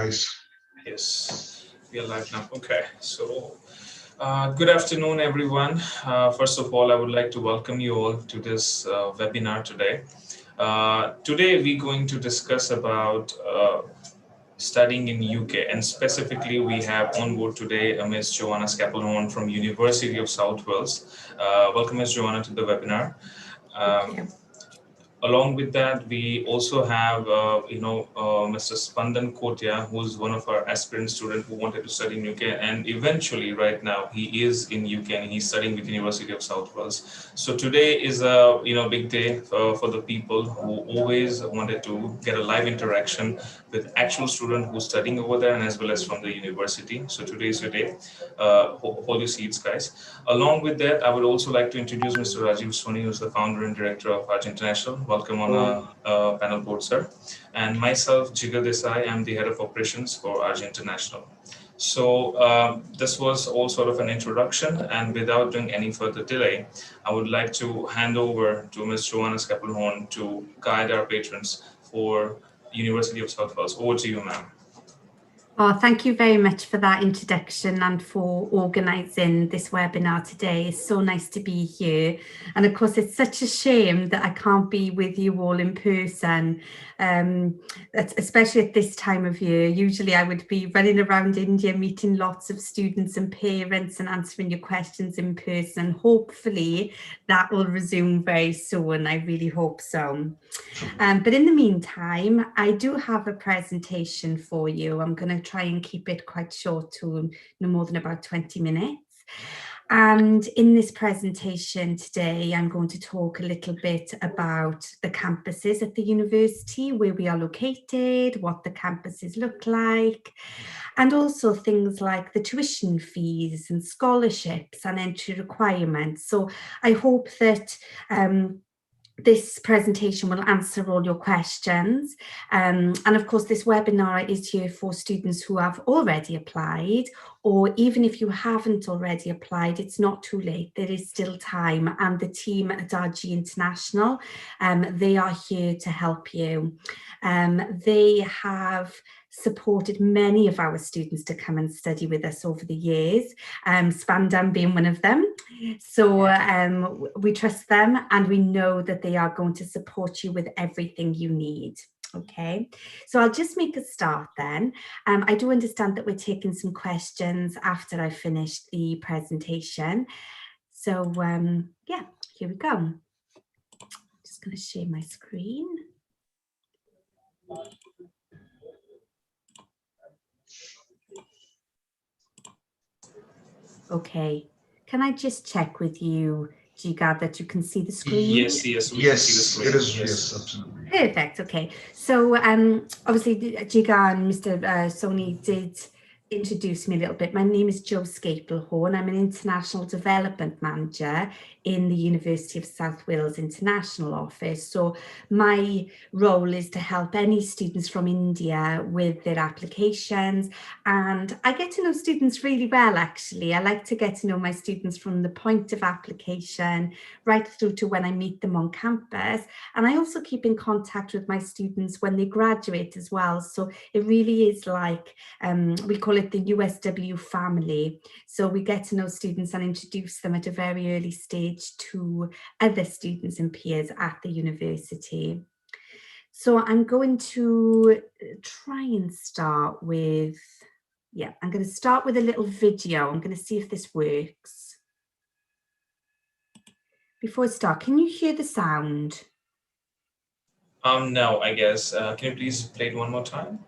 guys. Yes, we are live now. Okay, so good afternoon, everyone. First of all, I would like to welcome you all to this webinar today. Today, we're going to discuss about studying in UK, and specifically, we have on board today Ms. Joanna Scaplehorn from University of South Wales. Welcome, Ms. Joanna, to the webinar. Along with that, we also have, Mr. Spandan Kotia, who's one of our aspirant students who wanted to study in UK, and eventually, right now, he is in UK and he's studying with University of South Wales. So today is a big day for the people who always wanted to get a live interaction with actual student who's studying over there and as well as from the university. So today is your day. Hold your seats, guys. Along with that, I would also like to introduce Mr. Rajiv Soni, who's the founder and director of Arch International. Welcome on our panel board, sir. And myself, Jigar Desai, I'm the head of operations for Arch International. So this was all sort of an introduction, and without doing any further delay, I would like to hand over to Ms. Joanna Scaplehorn to guide our patrons for University of South Wales. Over to you, ma'am. Oh, thank you very much for that introduction and for organising this webinar today. It's so nice to be here. And of course, it's such a shame that I can't be with you all in person, especially at this time of year. Usually I would be running around India, meeting lots of students and parents and answering your questions in person. Hopefully that will resume very soon. I really hope so. But in the meantime, I do have a presentation for you. I'm going to try and keep it quite short to no more than about 20 minutes. And in this presentation today, I'm going to talk a little bit about the campuses at the university, where we are located, what the campuses look like, and also things like the tuition fees and scholarships and entry requirements. So I hope that this presentation will answer all your questions. And of course, this webinar is here for students who have already applied, or even if you haven't already applied, it's not too late. There is still time. And the team at RG International, they are here to help you. They have supported many of our students to come and study with us over the years, Spandan being one of them. So we trust them and we know that they are going to support you with everything you need. Okay, so I'll just make a start then. I do understand that we're taking some questions after I've finished the presentation. So yeah, here we go. Just going to share my screen. Okay, can I just check with you, Jigar, that you can see the screen? Yes, we can see the screen. It is, yes, absolutely. Perfect, okay. So obviously Jigar and Mr. Soni did introduce me a little bit. My name is Jo Scaplehorn. I'm an International Development Manager in the University of South Wales International Office. So my role is to help any students from India with their applications. And I get to know students really well, actually. I like to get to know my students from the point of application right through to when I meet them on campus. And I also keep in contact with my students when they graduate as well. So it really is like, we call it the USW family. So we get to know students and introduce them at a very early stage to other students and peers at the university. So I'm going to try and start with, I'm going to start with a little video. I'm going to see if this works. Before I start, can you hear the sound? No, I guess. Can you please play it one more time?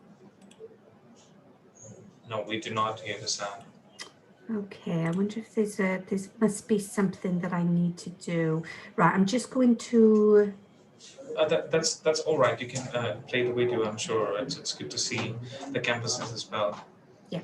No, we do not hear the sound. Okay, I wonder if there's must be something that I need to do. Right, I'm just going to... That's all right. You can play the video, I'm sure. It's good to see the campuses as well. Yeah.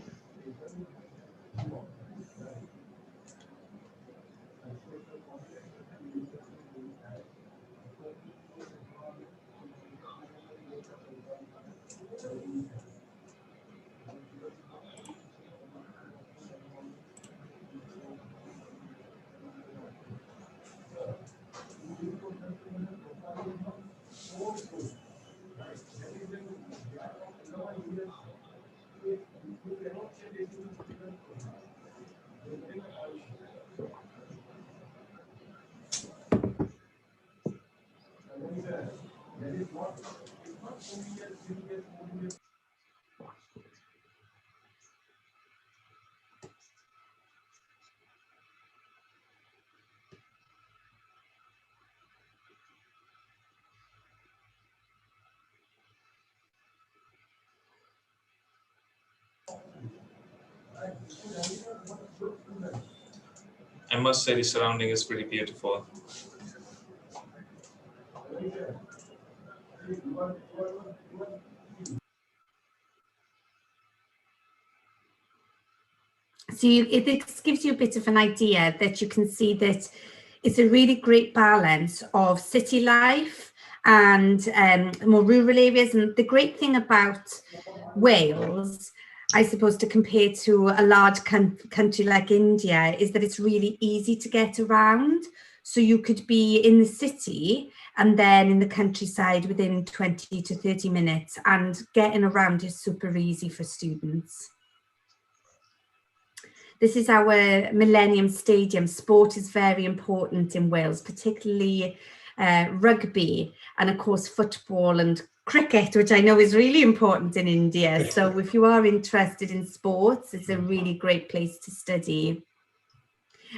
I must say the surrounding is pretty beautiful. So it gives you a bit of an idea that you can see that it's a really great balance of city life and more rural areas. And the great thing about Wales, I suppose, to compare to a large country like India, is that it's really easy to get around. So you could be in the city and then in the countryside within 20 to 30 minutes, and getting around is super easy for students. This is our Millennium Stadium. Sport is very important in Wales, particularly rugby, and of course football and cricket, which I know is really important in India. So if you are interested in sports, it's a really great place to study.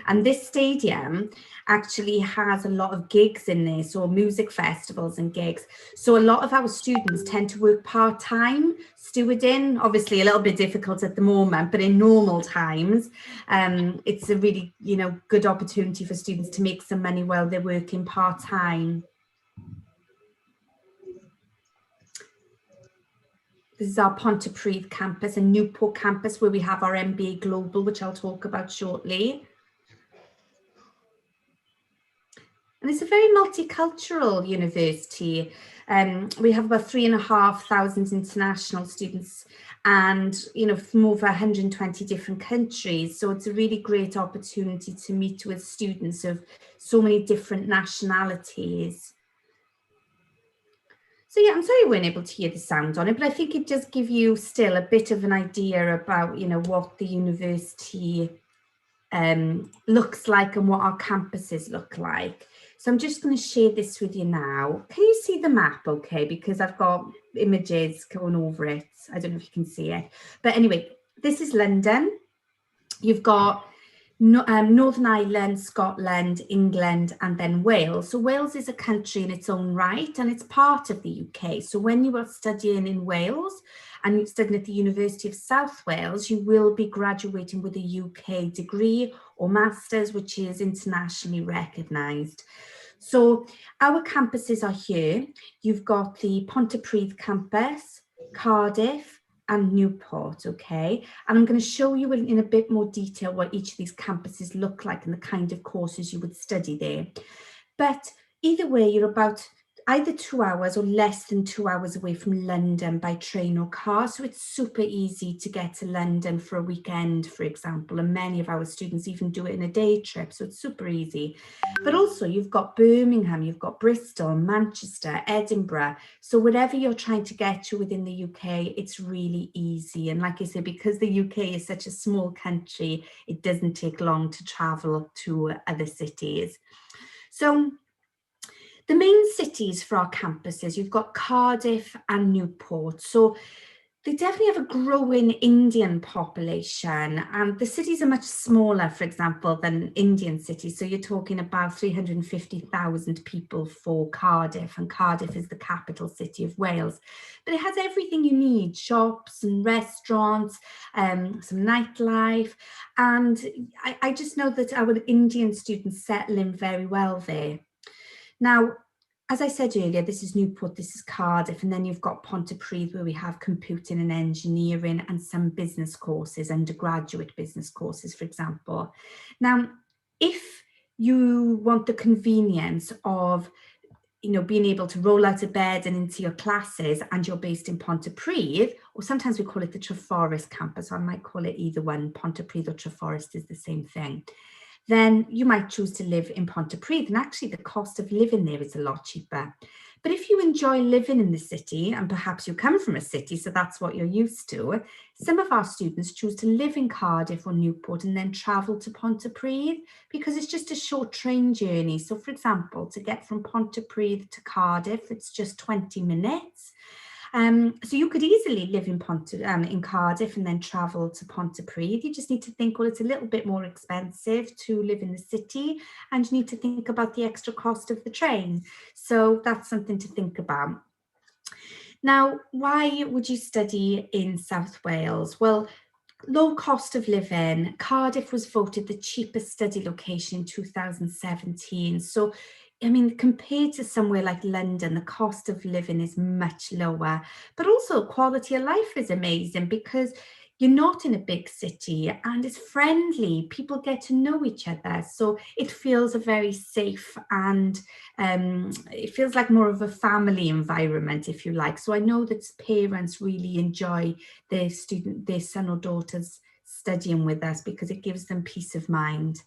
And this stadium actually has a lot of gigs in there, so music festivals and gigs. So a lot of our students tend to work part-time stewarding, obviously a little bit difficult at the moment, but in normal times, it's a really, good opportunity for students to make some money while they're working part-time. This is our Pontypridd campus and Newport campus, where we have our MBA Global, which I'll talk about shortly. And it's a very multicultural university. We have about 3,500 international students and, from over 120 different countries. So it's a really great opportunity to meet with students of so many different nationalities. So yeah, I'm sorry you weren't able to hear the sound on it, but I think it does give you still a bit of an idea about, what the university looks like and what our campuses look like. So I'm just going to share this with you now. Can you see the map okay? Because I've got images going over it. I don't know if you can see it. But anyway, this is London. You've got Northern Ireland, Scotland, England, and then Wales. So Wales is a country in its own right, and it's part of the UK. So when you are studying in Wales and you're studying at the University of South Wales, you will be graduating with a UK degree or master's, which is internationally recognised. So our campuses are here. You've got the Pontypridd campus, Cardiff, and Newport, okay? And I'm going to show you in a bit more detail what each of these campuses look like and the kind of courses you would study there. But either way, you're about either 2 hours or less than 2 hours away from London by train or car. So it's super easy to get to London for a weekend, for example, and many of our students even do it in a day trip. So it's super easy. But also you've got Birmingham, you've got Bristol, Manchester, Edinburgh. So whatever you're trying to get to within the UK, it's really easy. And like I said, because the UK is such a small country, it doesn't take long to travel to other cities. So the main cities for our campuses, you've got Cardiff and Newport. So they definitely have a growing Indian population, and the cities are much smaller, for example, than Indian cities. So you're talking about 350,000 people for Cardiff, and Cardiff is the capital city of Wales. But it has everything you need, shops and restaurants, some nightlife. And I just know that our Indian students settle in very well there. Now, as I said earlier, this is Newport, this is Cardiff, and then you've got Pontypridd, where we have computing and engineering and some business courses, undergraduate business courses, for example. Now, if you want the convenience of being able to roll out of bed and into your classes, and you're based in Pontypridd, or sometimes we call it the Treforest Campus, I might call it either one, Pontypridd or Treforest is the same thing, then you might choose to live in Pontypridd, and actually the cost of living there is a lot cheaper. But if you enjoy living in the city, and perhaps you come from a city, so that's what you're used to, some of our students choose to live in Cardiff or Newport and then travel to Pontypridd because it's just a short train journey. So for example, to get from Pontypridd to Cardiff, it's just 20 minutes. So you could easily live in Cardiff and then travel to Pontypridd. You just need to think, well, it's a little bit more expensive to live in the city, and you need to think about the extra cost of the train. So that's something to think about. Now, why would you study in South Wales? Well, low cost of living. Cardiff was voted the cheapest study location in 2017. So, I mean, compared to somewhere like London, the cost of living is much lower, but also quality of life is amazing because you're not in a big city and it's friendly. People get to know each other. So it feels a very safe and it feels like more of a family environment, if you like. So I know that parents really enjoy their son or daughters studying with us because it gives them peace of mind.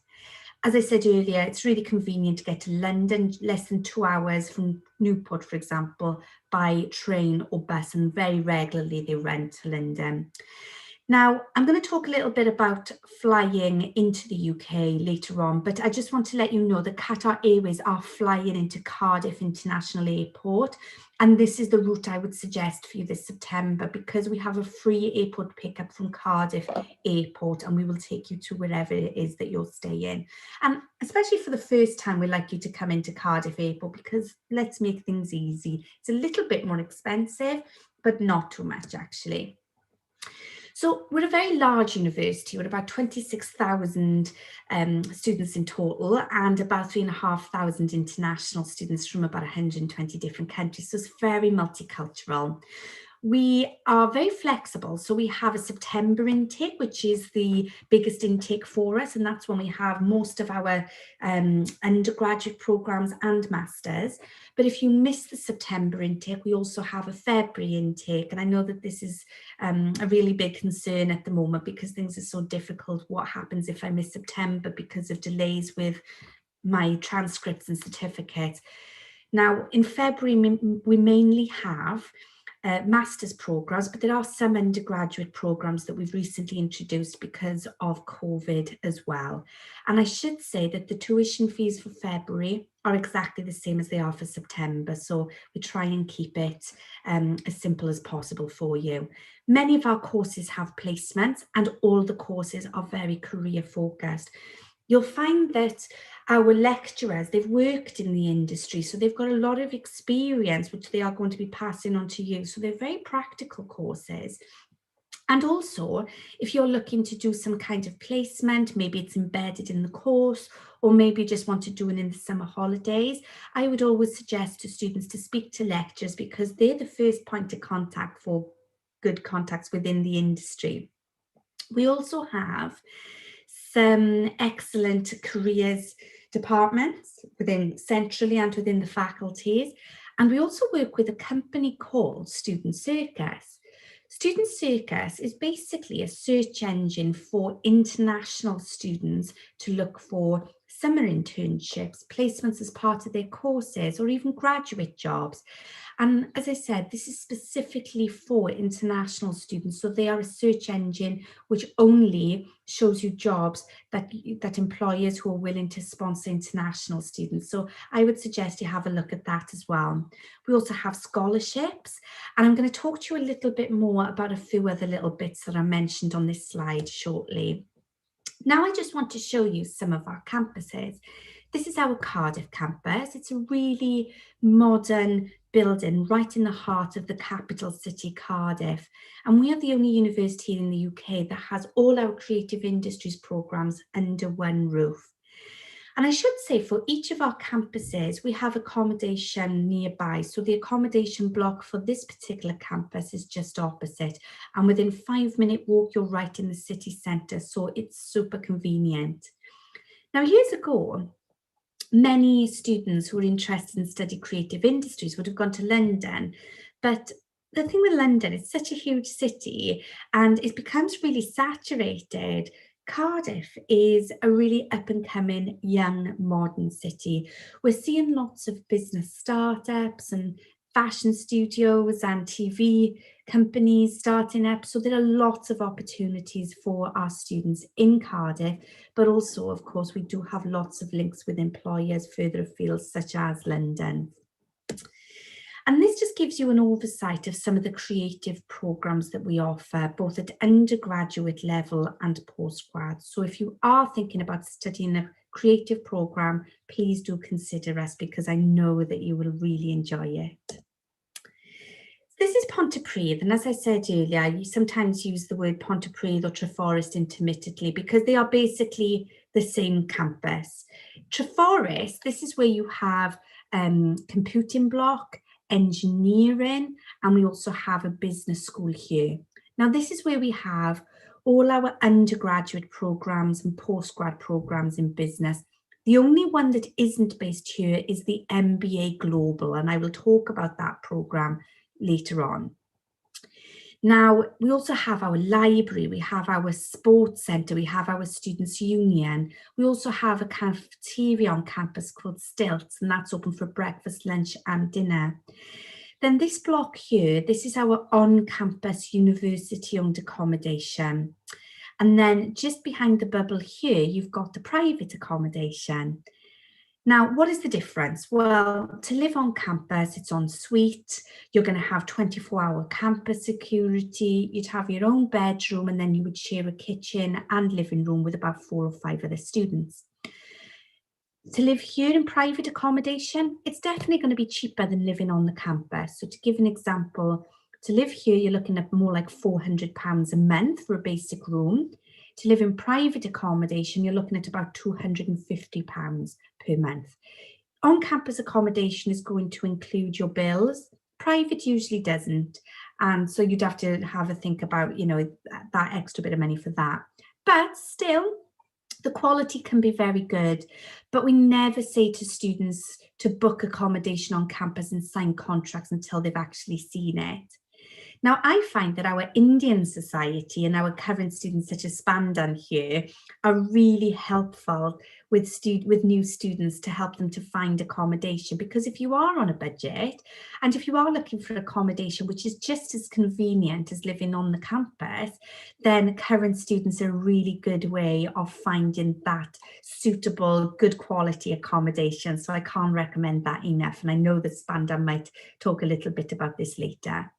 As I said earlier, it's really convenient to get to London, less than 2 hours from Newport, for example, by train or bus, and very regularly they run to London. Now, I'm going to talk a little bit about flying into the UK later on, but I just want to let you know that Qatar Airways are flying into Cardiff International Airport, and this is the route I would suggest for you this September because we have a free airport pickup from Cardiff Airport, and we will take you to wherever it is that you're staying. And especially for the first time, we'd like you to come into Cardiff Airport because let's make things easy. It's a little bit more expensive, but not too much actually. So we're a very large university with about 26,000 students in total and about 3,500 international students from about 120 different countries. So it's very multicultural. We are very flexible. So we have a September intake, which is the biggest intake for us. And that's when we have most of our undergraduate programs and masters. But if you miss the September intake, we also have a February intake. And I know that this is a really big concern at the moment because things are so difficult. What happens if I miss September because of delays with my transcripts and certificates? Now, in February, we mainly have master's programs, but there are some undergraduate programs that we've recently introduced because of COVID as well. And I should say that the tuition fees for February are exactly the same as they are for September. So we try and keep it as simple as possible for you. Many of our courses have placements and all the courses are very career focused. You'll find that our lecturers, they've worked in the industry, so they've got a lot of experience, which they are going to be passing on to you. So they're very practical courses. And also, if you're looking to do some kind of placement, maybe it's embedded in the course, or maybe you just want to do it in the summer holidays, I would always suggest to students to speak to lecturers because they're the first point of contact for good contacts within the industry. We also have some excellent careers departments within centrally and within the faculties. And we also work with a company called Student Circus. Student Circus is basically a search engine for international students to look for summer internships, placements as part of their courses, or even graduate jobs. And as I said, this is specifically for international students. So they are a search engine which only shows you jobs that employers who are willing to sponsor international students. So I would suggest you have a look at that as well. We also have scholarships, and I'm going to talk to you a little bit more about a few other little bits that are mentioned on this slide shortly. Now I just want to show you some of our campuses. This is our Cardiff campus. It's a really modern building right in the heart of the capital city, Cardiff. And we are the only university in the UK that has all our creative industries programs under one roof. And I should say for each of our campuses, we have accommodation nearby. So the accommodation block for this particular campus is just opposite. And within 5-minute walk, you're right in the city centre. So it's super convenient. Now, years ago, many students who were interested in studying creative industries would have gone to London. But the thing with London, it's such a huge city and it becomes really saturated. Cardiff is a really up-and-coming young modern city. We're seeing lots of business startups and fashion studios and TV companies starting up. So there are lots of opportunities for our students in Cardiff, but also, of course, we do have lots of links with employers further afield, such as London. And this just gives you an oversight of some of the creative programs that we offer, both at undergraduate level and postgrad. So if you are thinking about studying a creative program, please do consider us, because I know that you will really enjoy it. This is Pontypridd, and as I said earlier, you sometimes use the word Pontypridd or Treforest intermittently because they are basically the same campus. Treforest, this is where you have computing block, engineering, and we also have a business school here. Now, this is where we have all our undergraduate programs and postgrad programs in business. The only one that isn't based here is the MBA Global, and I will talk about that program later on. Now, we also have our library, we have our sports centre, we have our students' union. We also have a cafeteria on campus called Stilts, and that's open for breakfast, lunch and dinner. Then this block here, this is our on-campus university-owned accommodation. And then just behind the bubble here, you've got the private accommodation. Now, what is the difference? Well, to live on campus, it's en suite. You're going to have 24-hour campus security. You'd have your own bedroom, and then you would share a kitchen and living room with about 4 or 5 other students. To live here in private accommodation, it's definitely going to be cheaper than living on the campus. So to give an example, to live here, you're looking at more like £400 a month for a basic room. To live in private accommodation, you're looking at about £250 per month. On-campus accommodation is going to include your bills. Private usually doesn't. And so you'd have to have a think about, you know, that extra bit of money for that. But still, the quality can be very good. But we never say to students to book accommodation on campus and sign contracts until they've actually seen it. Now, I find that our Indian society and our current students, such as Spandan here, are really helpful with new students to help them to find accommodation. Because if you are on a budget and if you are looking for accommodation, which is just as convenient as living on the campus, then current students are a really good way of finding that suitable, good quality accommodation. So I can't recommend that enough. And I know that Spandan might talk a little bit about this later.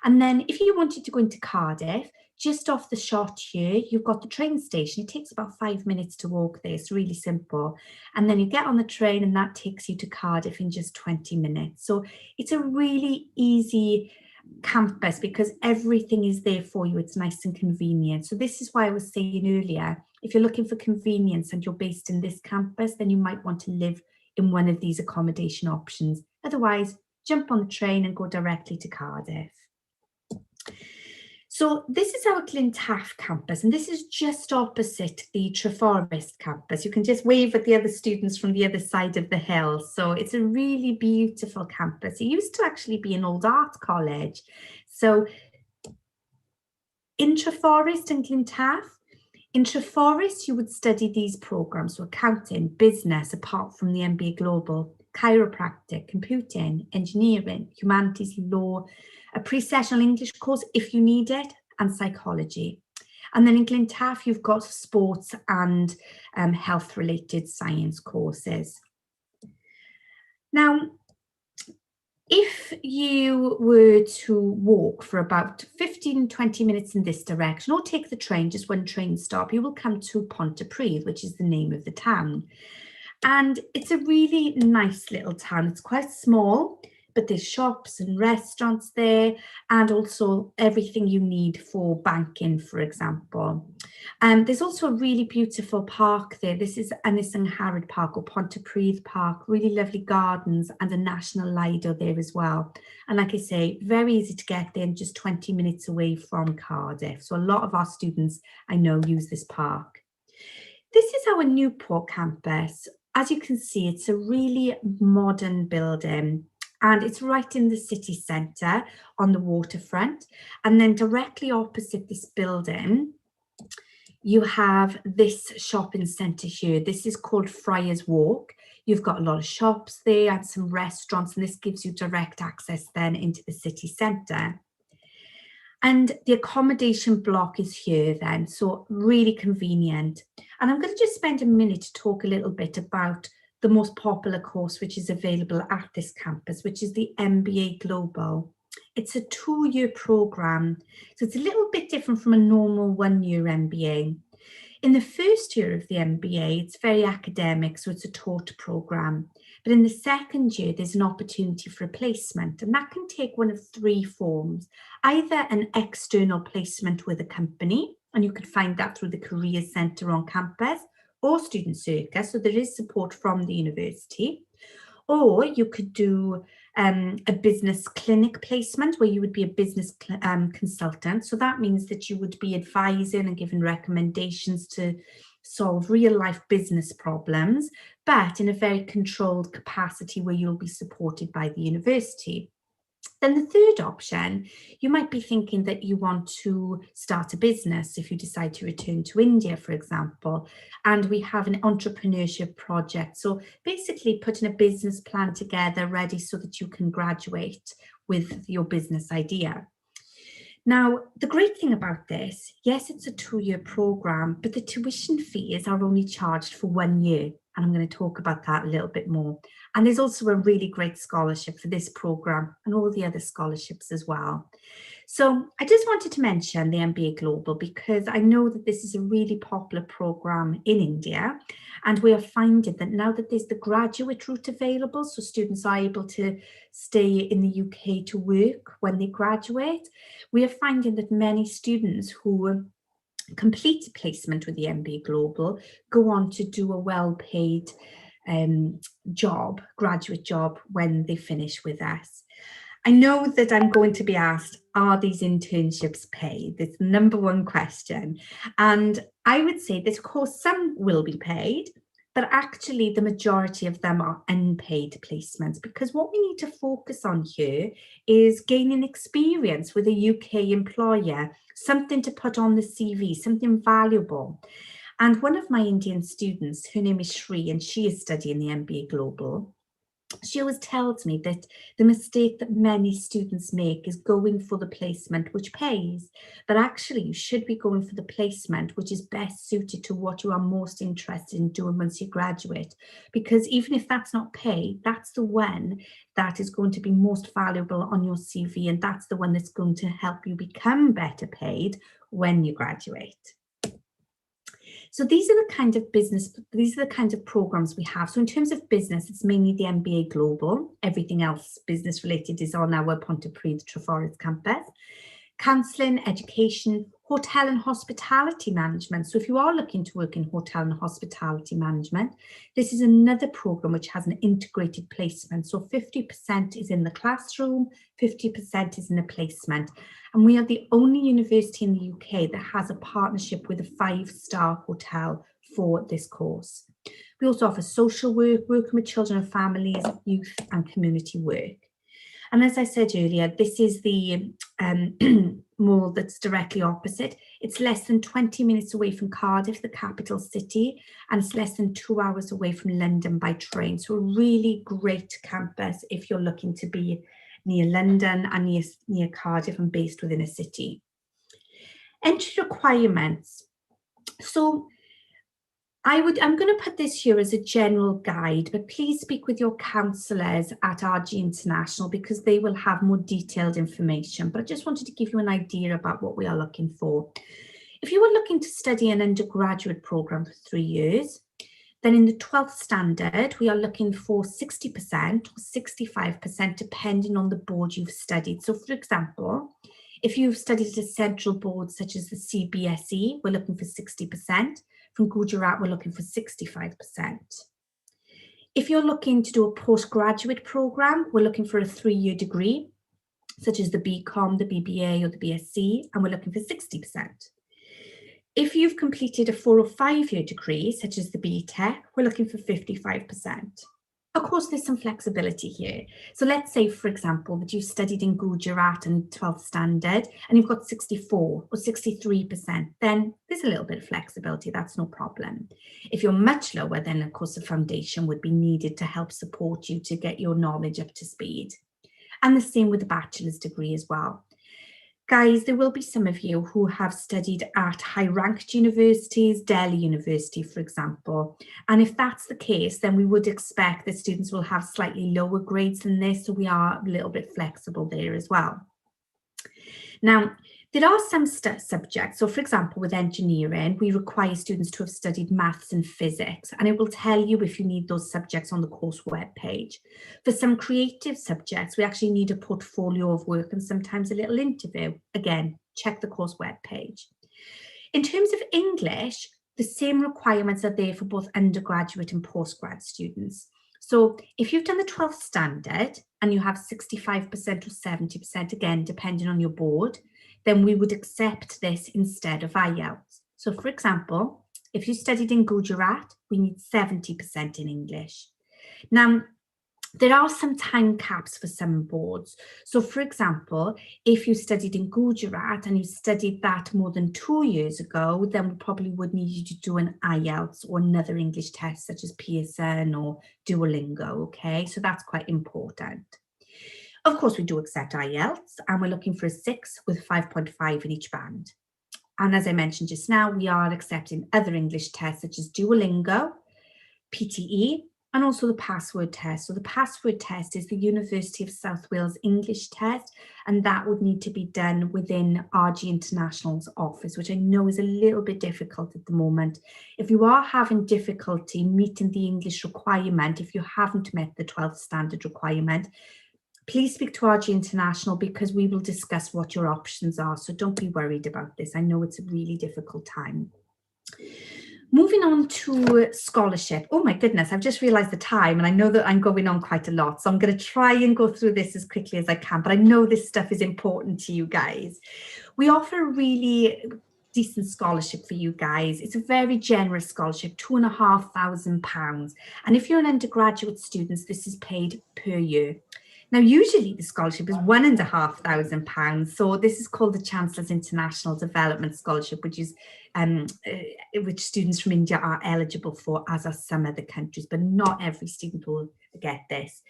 And then if you wanted to go into Cardiff, just off the shot here, you've got the train station. It takes about 5 minutes to walk there. It's really simple. And then you get on the train and that takes you to Cardiff in just 20 minutes. So it's a really easy campus because everything is there for you. It's nice and convenient. So this is why I was saying earlier, if you're looking for convenience and you're based in this campus, then you might want to live in one of these accommodation options. Otherwise, jump on the train and go directly to Cardiff. So this is our Glyntaf campus, and this is just opposite the Treforest campus. You can just wave at the other students from the other side of the hill. So it's a really beautiful campus. It used to actually be an old art college. So in Treforest and Glyntaf, in Treforest, you would study these programs, so accounting, business, apart from the MBA Global, chiropractic, computing, engineering, humanities, law, a pre-sessional English course if you need it, and psychology. And then in Glyntaf, you've got sports and health-related science courses. Now, if you were to walk for about 15-20 minutes in this direction, or take the train, just one train stop, you will come to Pontypridd, which is the name of the town. And it's a really nice little town. It's quite small, but there's shops and restaurants there, and also everything you need for banking, for example. There's also a really beautiful park there. This is Ynys Angharad Park, or Pontypridd Park, really lovely gardens and a national lido there as well. And like I say, very easy to get there and just 20 minutes away from Cardiff. So a lot of our students, I know, use this park. This is our Newport campus. As you can see, it's a really modern building. And it's right in the city centre on the waterfront. And then directly opposite this building, You have this shopping centre here. This is called Friars Walk. You've got a lot of shops there and some restaurants, and this gives you direct access then into the city centre. And the accommodation block is here then, so really convenient. And I'm going to just spend a minute to talk a little bit about the most popular course which is available at this campus, which is the MBA Global. It's a 2-year programme, so it's a little bit different from a normal 1-year MBA. In the first year of the MBA, it's very academic, so it's a taught programme. But in the second year, there's an opportunity for a placement, and that can take one of 3 forms. Either an external placement with a company, and you can find that through the Careers Centre on campus, or Student Circus, so there is support from the university. Or you could do a business clinic placement where you would be a business consultant. So that means that you would be advising and giving recommendations to solve real life business problems, but in a very controlled capacity where you'll be supported by the university. Then the third option, you might be thinking that you want to start a business if you decide to return to India, for example, and we have an entrepreneurship project. So basically putting a business plan together ready so that you can graduate with your business idea. Now, the great thing about this, yes, it's a 2-year program, but the tuition fees are only charged for 1 year. And I'm going to talk about that a little bit more. And there's also a really great scholarship for this program and all the other scholarships as well. So I just wanted to mention the MBA Global because I know that this is a really popular program in India, and we are finding that now that there's the graduate route available, so students are able to stay in the UK to work when they graduate, we are finding that many students who complete placement with the MBA Global go on to do a well-paid graduate job when they finish with us. I know that I'm going to be asked, are these internships paid? That's the number one question. And I would say that, of course, some will be paid, but actually the majority of them are unpaid placements, because what we need to focus on here is gaining experience with a UK employer, something to put on the CV, something valuable. And one of my Indian students, her name is Shri, and she is studying the MBA Global. She always tells me that the mistake that many students make is going for the placement which pays, but actually you should be going for the placement which is best suited to what you are most interested in doing once you graduate, because even if that's not paid, that's the one that is going to be most valuable on your CV, and that's the one that's going to help you become better paid when you graduate. So these are the kinds of programs we have. So in terms of business, it's mainly the MBA Global. Everything else business related is on our Pontypridd Treforest Campus. Counselling, education, hotel and hospitality management. So if you are looking to work in hotel and hospitality management, this is another program which has an integrated placement. So 50% is in the classroom, 50% is in a placement. And we are the only university in the UK that has a partnership with a 5-star hotel for this course. We also offer social work, working with children and families, youth and community work. And as I said earlier, this is the mall that's directly opposite. It's less than 20 minutes away from Cardiff, the capital city, and it's less than 2 hours away from London by train. So a really great campus if you're looking to be near London and near Cardiff and based within a city. Entry requirements. So I'm going to put this here as a general guide, but please speak with your counsellors at RG International because they will have more detailed information. But I just wanted to give you an idea about what we are looking for. If you were looking to study an undergraduate programme for 3 years, then in the 12th standard, we are looking for 60% or 65%, depending on the board you've studied. So for example, if you've studied at a central board such as the CBSE, we're looking for 60%. From Gujarat, we're looking for 65%. If you're looking to do a postgraduate programme, we're looking for a 3-year degree, such as the BCom, the BBA or the BSc, and we're looking for 60%. If you've completed a 4 or 5-year degree, such as the BTEC, we're looking for 55%. Of course, there's some flexibility here. So let's say, for example, that you've studied in Gujarat and 12th standard and you've got 64 or 63%, then there's a little bit of flexibility. That's no problem. If you're much lower, then of course the foundation would be needed to help support you to get your knowledge up to speed. And the same with the bachelor's degree as well. Guys, there will be some of you who have studied at high-ranked universities, Delhi University, for example. And if that's the case, then we would expect that students will have slightly lower grades than this, so we are a little bit flexible there as well. Now, there are some subjects, so for example, with engineering, we require students to have studied maths and physics, and it will tell you if you need those subjects on the course webpage. For some creative subjects, we actually need a portfolio of work and sometimes a little interview. Again, check the course webpage. In terms of English, the same requirements are there for both undergraduate and postgrad students. So if you've done the 12th standard and you have 65% or 70%, again, depending on your board, then we would accept this instead of IELTS. So for example, if you studied in Gujarat, we need 70% in English. Now, there are some time caps for some boards. So for example, if you studied in Gujarat and you studied that more than 2 years ago, then we probably would need you to do an IELTS or another English test such as Pearson or Duolingo, okay? So that's quite important. Of course, we do accept IELTS and we're looking for a 6 with 5.5 in each band. And as I mentioned just now, we are accepting other English tests such as Duolingo, PTE, and also the password test. So the password test is the University of South Wales English test, and that would need to be done within RG International's office, which I know is a little bit difficult at the moment. If you are having difficulty meeting the English requirement, if you haven't met the 12th standard requirement, please speak to RG International because we will discuss what your options are. So don't be worried about this. I know it's a really difficult time. Moving on to scholarship. Oh my goodness, I've just realized the time and I know that I'm going on quite a lot. So I'm going to try and go through this as quickly as I can, but I know this stuff is important to you guys. We offer a really decent scholarship for you guys. It's a very generous scholarship, £2,500. And if you're an undergraduate student, this is paid per year. Now, usually the scholarship is £1,500. So this is called the Chancellor's International Development Scholarship, which is which students from India are eligible for, as are some other countries, but not every student will get this.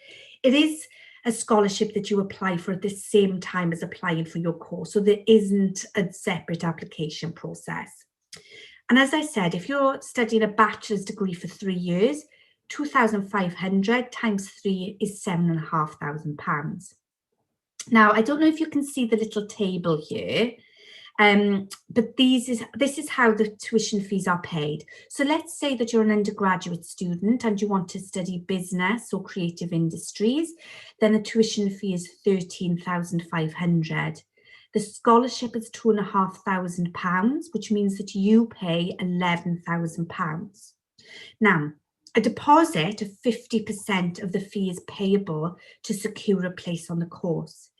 It is a scholarship that you apply for at the same time as applying for your course. So there isn't a separate application process. And as I said, if you're studying a bachelor's degree for 3 years, 2,500 times 3 is £7,500. Now, I don't know if you can see the little table here, but this is how the tuition fees are paid. So let's say that you're an undergraduate student and you want to study business or creative industries, then the tuition fee is £13,500. The scholarship is £2,500, which means that you pay £11,000. Now, a deposit of 50% of the fee is payable to secure a place on the course.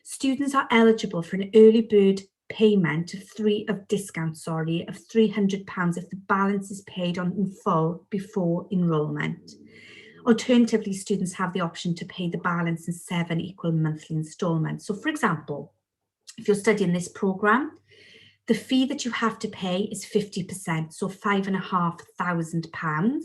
Students are eligible for an early bird payment of £300 if the balance is paid in full before enrolment. Alternatively, students have the option to pay the balance in 7 equal monthly instalments. So for example, if you're studying this program, the fee that you have to pay is 50%, so £5,500.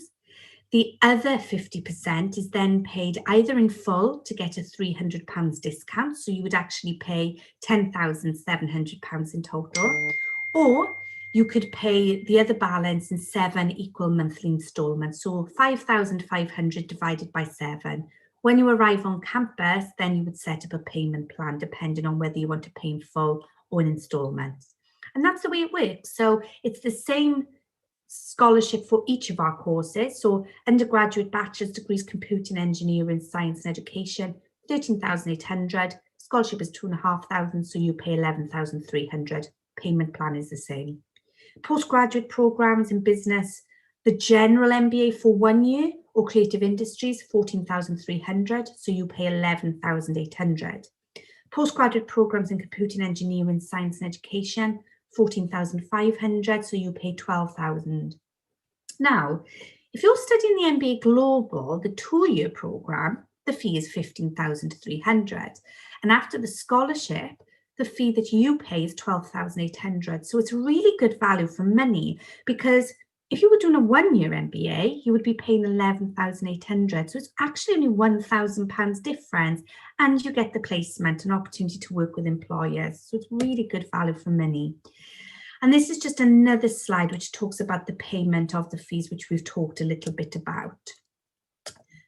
The other 50% is then paid either in full to get a £300 discount, so you would actually pay £10,700 in total, or you could pay the other balance in 7 equal monthly instalments, so 5,500 divided by 7. When you arrive on campus, then you would set up a payment plan depending on whether you want to pay in full or in instalments. And that's the way it works. So it's the same scholarship for each of our courses. So undergraduate bachelor's degrees, computing, engineering, science and education, 13,800. Scholarship is 2,500, so you pay 11,300. Payment plan is the same. Postgraduate programs in business, the general MBA for 1 year or creative industries, 14,300, so you pay 11,800. Postgraduate programs in computing, engineering, science and education, 14,500, so you pay 12,000. Now, If you're studying the MBA Global, the 2-year program, the fee is 15,300. And after the scholarship, the fee that you pay is 12,800. So it's really good value for money, because if you were doing a 1-year MBA, you would be paying 11,800. So it's actually only £1,000 difference, and you get the placement, an opportunity to work with employers. So it's really good value for money. And this is just another slide which talks about the payment of the fees, which we've talked a little bit about.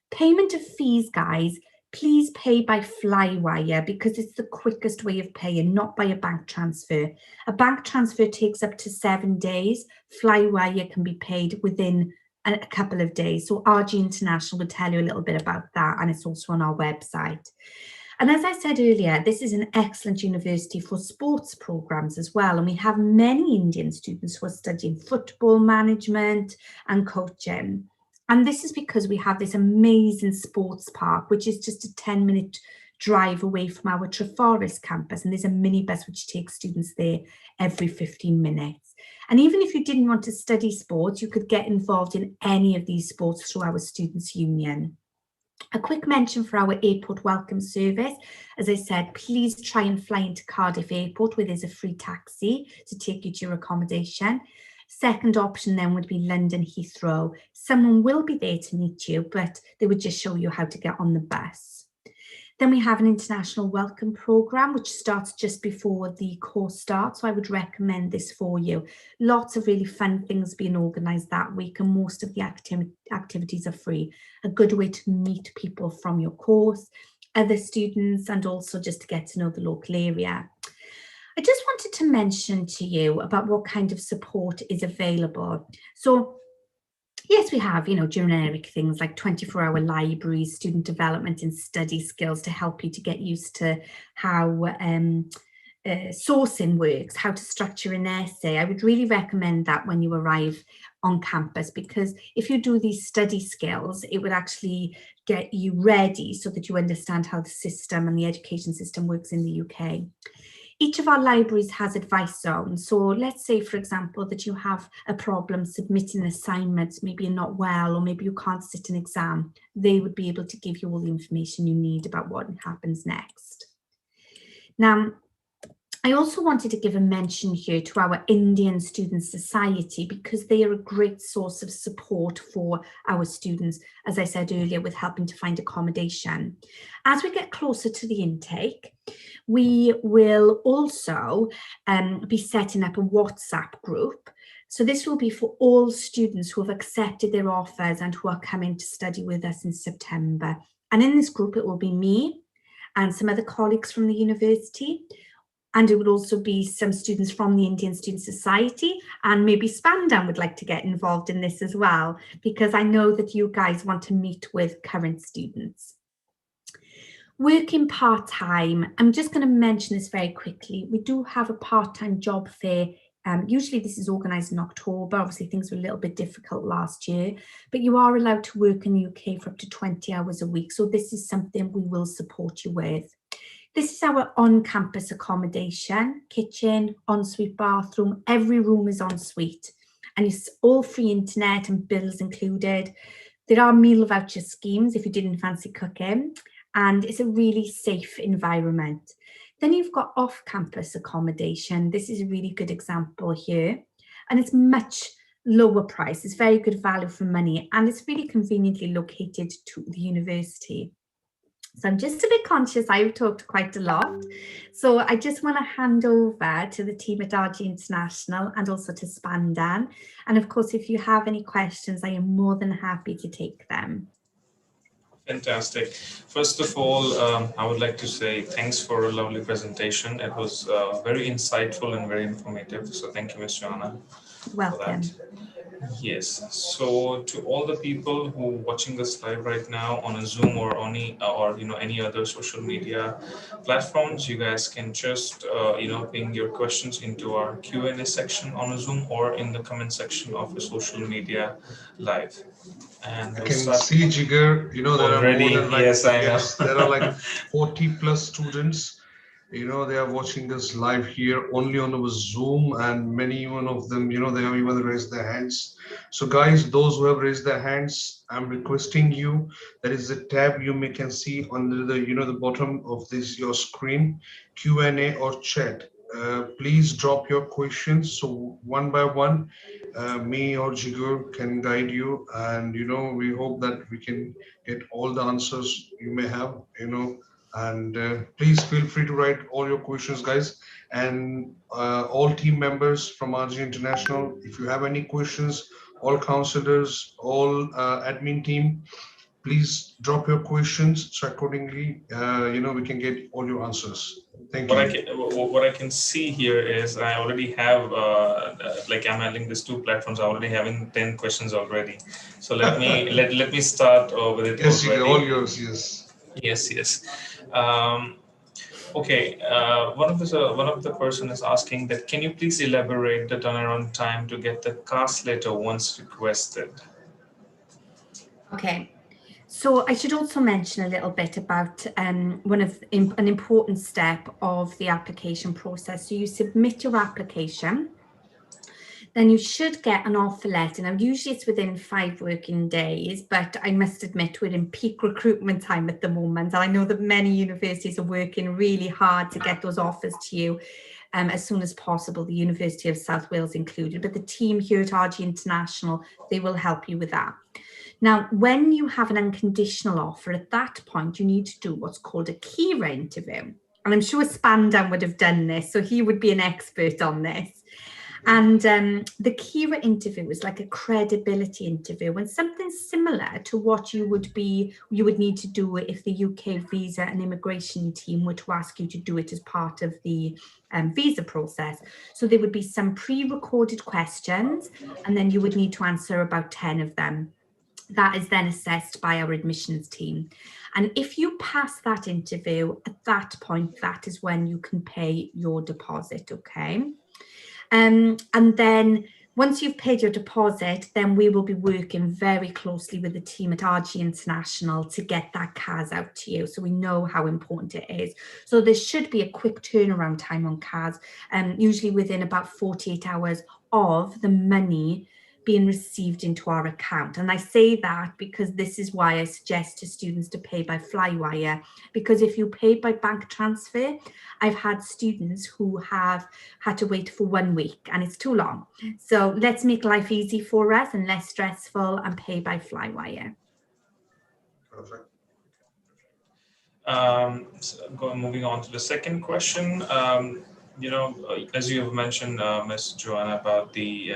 Payment of fees, guys, please pay by Flywire, because it's the quickest way of paying, not by a bank transfer. A bank transfer takes up to 7 days. Flywire can be paid within a couple of days. So RG International will tell you a little bit about that, and it's also on our website. And as I said earlier, this is an excellent university for sports programs as well. And we have many Indian students who are studying football management and coaching. And this is because we have this amazing sports park, which is just a 10-minute drive away from our Treforest campus. And there's a minibus which takes students there every 15 minutes. And even if you didn't want to study sports, you could get involved in any of these sports through our Students' Union. A quick mention for our airport welcome service. As I said, please try and fly into Cardiff Airport, where there's a free taxi to take you to your accommodation. Second option then would be London Heathrow. Someone will be there to meet you, but they would just show you how to get on the bus. Then we have an international welcome program, which starts just before the course starts. So I would recommend this for you. Lots of really fun things being organised that week, and most of the activities are free. A good way to meet people from your course, other students, and also just to get to know the local area. I just wanted to mention to you about what kind of support is available. So yes, we have, generic things like 24-hour libraries, student development and study skills to help you to get used to how sourcing works, how to structure an essay. I would really recommend that when you arrive on campus, because if you do these study skills, it would actually get you ready so that you understand how the system and the education system works in the UK. Each of our libraries has advice zones. So let's say, for example, that you have a problem submitting assignments, maybe you're not well, or maybe you can't sit an exam. They would be able to give you all the information you need about what happens next. Now, I also wanted to give a mention here to our Indian Student Society, because they are a great source of support for our students, as I said earlier, with helping to find accommodation. As we get closer to the intake, we will also be setting up a WhatsApp group. So this will be for all students who have accepted their offers and who are coming to study with us in September. And in this group, it will be me and some other colleagues from the university. And it would also be some students from the Indian Student Society, and maybe Spandam would like to get involved in this as well, because I know that you guys want to meet with current students. Working part-time, I'm just going to mention this very quickly. We do have a part-time job fair. Usually this is organised in October. Obviously things were a little bit difficult last year, but you are allowed to work in the UK for up to 20 hours a week. So this is something we will support you with. This is our on-campus accommodation, kitchen, ensuite bathroom. Every room is ensuite, and it's all free internet and bills included. There are meal voucher schemes if you didn't fancy cooking, and it's a really safe environment. Then you've got off-campus accommodation. This is a really good example here, and it's much lower price. It's very good value for money, and it's really conveniently located to the university. So I'm just a bit conscious I've talked quite a lot. So I just want to hand over to the team at RG International and also to Spandam. And of course, if you have any questions, I am more than happy to take them. Fantastic. First of all, I would like to say thanks for a lovely presentation. It was very insightful and very informative. So thank you, Ms. Joanna. Welcome. Yes. So to all the people who are watching this live right now on a Zoom or any other social media platforms, you guys can just ping your questions into our Q&A section on a Zoom or in the comment section of a social media live. And I can see, Jigar, there already, are more than yes, I know. there are like 40 plus students. They are watching us live here only on our Zoom, and many one of them, they have even raised their hands. So guys, those who have raised their hands, I'm requesting you, there is a tab you may can see under the, the bottom of this your screen, Q&A or chat. Please drop your questions. So one by one, me or Jigur can guide you, and we hope that we can get all the answers you may have. And please feel free to write all your questions, guys. And all team members from RG International, if you have any questions, all counselors, all admin team, please drop your questions so accordingly, we can get all your answers. Thank you. What I can see here is I already have like I'm handling these two platforms. I already having 10 questions already. So let me let me start with it Yes, already. all yours. Yes. Yes. Um, okay. One of the person is asking that can you please elaborate the turnaround time to get the cast letter once requested? Okay. So I should also mention a little bit about an important step of the application process. So you submit your application, then you should get an offer letter. Now, usually it's within 5 working days, but I must admit we're in peak recruitment time at the moment. And I know that many universities are working really hard to get those offers to you as soon as possible, the University of South Wales included. But the team here at RG International, they will help you with that. Now, when you have an unconditional offer, at that point, you need to do what's called a Kira interview. And I'm sure Spandan would have done this, so he would be an expert on this. And the Kira interview is like a credibility interview, and something similar to what you would need to do if the UK visa and immigration team were to ask you to do it as part of the visa process. So there would be some pre-recorded questions, and then you would need to answer about 10 of them. That is then assessed by our admissions team. And if you pass that interview, at that point, that is when you can pay your deposit, okay? And then once you've paid your deposit, then we will be working very closely with the team at RG International to get that CAS out to you. So we know how important it is. So there should be a quick turnaround time on CAS, usually within about 48 hours of the money being received into our account. And I say that because this is why I suggest to students to pay by Flywire, because if you pay by bank transfer, I've had students who have had to wait for 1 week and it's too long. So let's make life easy for us and less stressful and pay by Flywire. Perfect. Moving on to the second question, as you have mentioned, Ms. Joanna, about the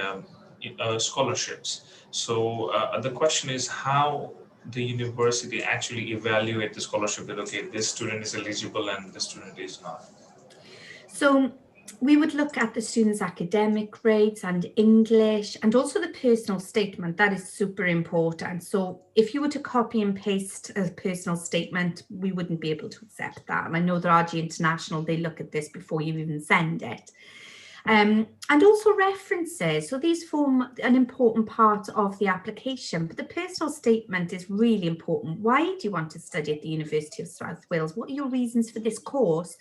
scholarships. So the question is how the university actually evaluate the scholarship that, okay, this student is eligible and this student is not? So we would look at the students' academic rates and English and also the personal statement. That is super important. So if you were to copy and paste a personal statement, we wouldn't be able to accept that. And I know that RG International, they look at this before you even send it. And also references. So these form an important part of the application, but the personal statement is really important. Why do you want to study at the University of South Wales? What are your reasons for this course?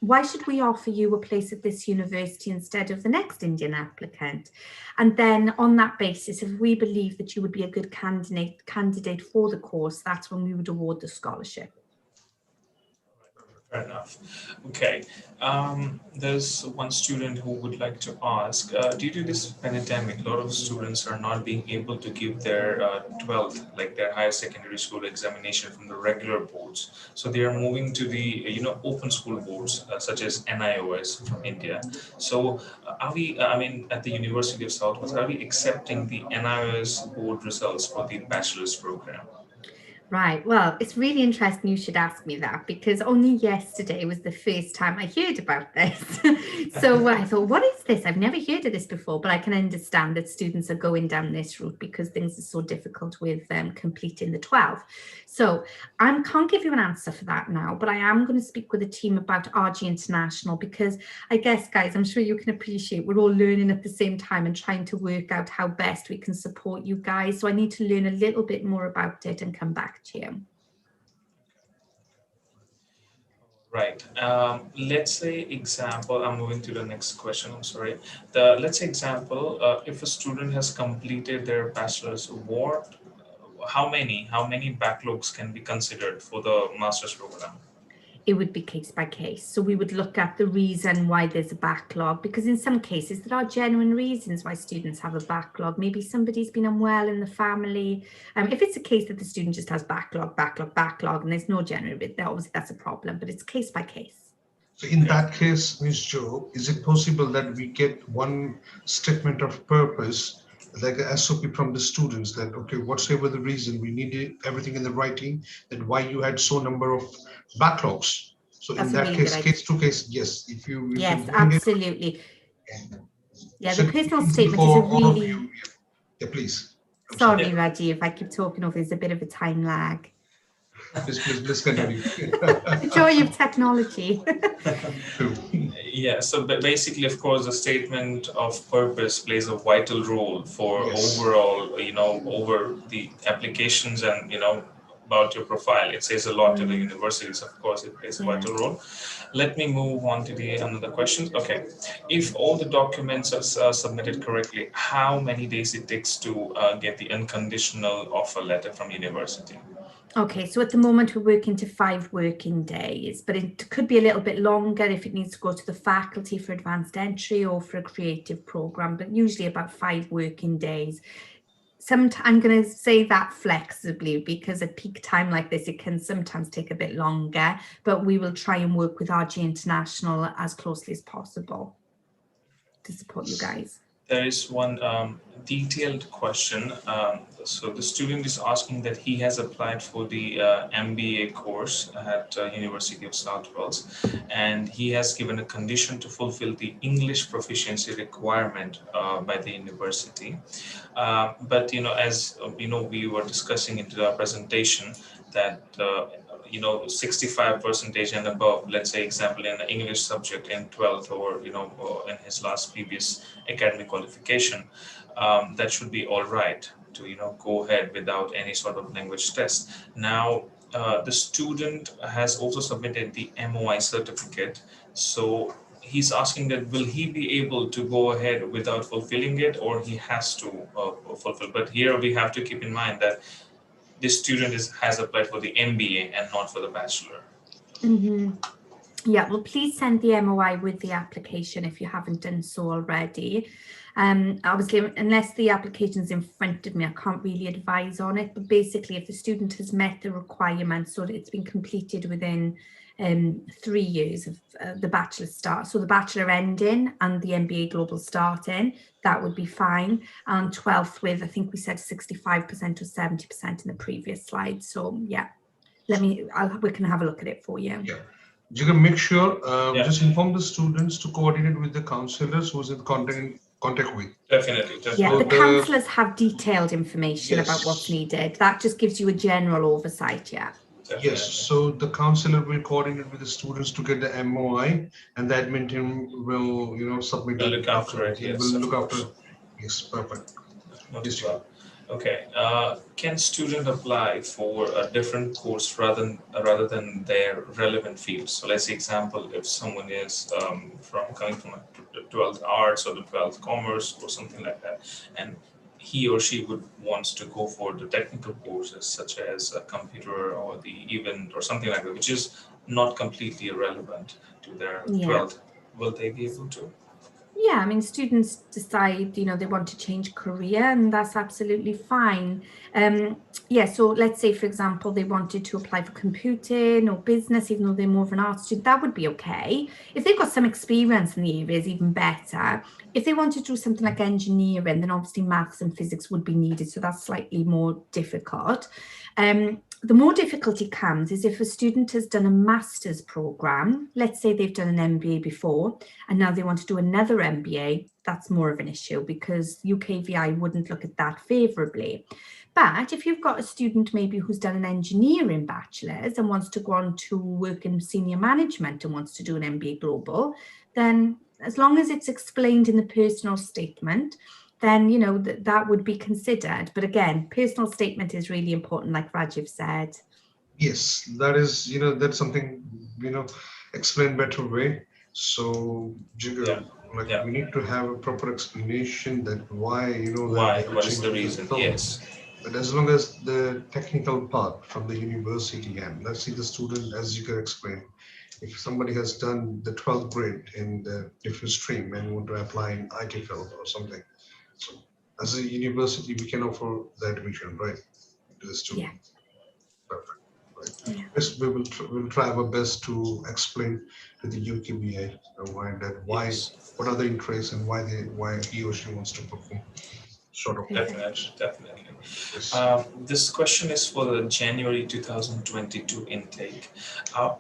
Why should we offer you a place at this university instead of the next Indian applicant? And then on that basis, if we believe that you would be a good candidate for the course, that's when we would award the scholarship. Fair enough. Okay. There's one student who would like to ask, due to this pandemic, a lot of students are not being able to give their 12th, like their higher secondary school examination from the regular boards. So they are moving to the, open school boards, such as NIOS from India. So are we, at the University of South Wales, are we accepting the NIOS board results for the bachelor's program? Right. Well, it's really interesting you should ask me that, because only yesterday was the first time I heard about this. So I thought, what is this? I've never heard of this before, but I can understand that students are going down this route because things are so difficult with completing the 12. So I can't give you an answer for that now, but I am going to speak with the team about RG International, because I guess, guys, I'm sure you can appreciate we're all learning at the same time and trying to work out how best we can support you guys. So I need to learn a little bit more about it and come back to you. Right. Let's say example, I'm moving to the next question, I'm sorry. Let's say example, if a student has completed their bachelor's, how many backlogs can be considered for the master's program? It would be case by case. So we would look at the reason why there's a backlog, because in some cases there are genuine reasons why students have a backlog. Maybe somebody's been unwell in the family. If it's a case that the student just has backlog, and there's no genuine reason, obviously that's a problem, but it's case by case. So in that case, Ms. Joe, is it possible that we get one statement of purpose, like a SOP from the students that, okay, whatsoever the reason, we need everything in the writing, that why you had so number of backlogs. So in That's a that really case, good idea. case to case, yes, if you Yes, can bring it. absolutely. Yeah, So the it's personal easy statement is a for all of really... you. Yeah, please. I'm Sorry, sorry. Rajiv, if I keep talking over, there's a bit of a time lag. Please continue. The joy of technology. True. Yeah, so basically, of course, the statement of purpose plays a vital role for Yes. overall, over the applications and, about your profile. It says a lot to the universities, of course, it plays a vital role. Let me move on to the another question. Okay, if all the documents are submitted correctly, how many days it takes to get the unconditional offer letter from university? Okay, so at the moment we're working to 5 working days, but it could be a little bit longer if it needs to go to the faculty for advanced entry or for a creative program, but usually about 5 working days. I'm going to say that flexibly, because at peak time like this, it can sometimes take a bit longer, but we will try and work with RG International as closely as possible to support you guys. There is one detailed question. So the student is asking that he has applied for the MBA course at University of South Wales, and he has given a condition to fulfill the English proficiency requirement by the university. But as we were discussing into our presentation that 65% and above, let's say example in an English subject in 12th or in his last previous academic qualification, that should be all right to go ahead without any sort of language test. Now the student has also submitted the MOI certificate, so he's asking that will he be able to go ahead without fulfilling it, or he has to fulfill. But here we have to keep in mind that this student has applied for the MBA and not for the bachelor. Yeah, well, please send the MOI with the application if you haven't done so already. Obviously, unless the application's in front of me, I can't really advise on it. But basically, if the student has met the requirements, so that it's been completed within 3 years of the bachelor start, so the bachelor ending and the MBA Global starting, that would be fine. And 12th with, I think we said 65% or 70% in the previous slide. So yeah, we can have a look at it for you. Yeah. You can make sure, just inform the students to coordinate with the counselors who's in contact with. Definitely. Yeah, the counsellors have detailed information about what's needed. That just gives you a general oversight, yeah. Definitely. Yes, so the counselor will coordinate with the students to get the MOI, and the admin team will submit We'll it. look after it, yes. We'll look course. after. Yes, perfect. Not Yes, too bad. Okay. Can student apply for a different course rather than their relevant field? So let's say example, if someone is coming from the 12th arts or the 12th commerce or something like that, and he or she wants to go for the technical courses such as a computer or the event or something like that, which is not completely irrelevant to their 12th. Will they be able to? Yeah, I mean, students decide, they want to change career, and that's absolutely fine. Yeah, so let's say, for example, they wanted to apply for computing or business, even though they're more of an art student, that would be okay. If they've got some experience in the areas, even better. If they want to do something like engineering, then obviously maths and physics would be needed, so that's slightly more difficult. The more difficulty comes is if a student has done a master's program, let's say they've done an MBA before, and now they want to do another MBA, that's more of an issue because UKVI wouldn't look at that favourably. But if you've got a student maybe who's done an engineering bachelor's and wants to go on to work in senior management and wants to do an MBA Global, then as long as it's explained in the personal statement, then, that would be considered. But again, personal statement is really important, like Rajiv said. Yes, that is, that's something, explain better way. So, Jigar, Yeah, like yeah. we need to have a proper explanation that why, that Why? they are What is the changing the reason? film. Yes. But as long as the technical part from the university, and let's see the student, as you can explain, if somebody has done the 12th grade in the different stream and want to apply in IT field or something, so as a university, we can offer the admission, right, to the Yeah, student. Perfect. Right. yeah, Yes, we'll try our best to explain to the UKBA why Yes. what are the interests and why he or she wants to perform sort of Definitely, perfect. definitely. this. This question is for the January 2022 intake. Are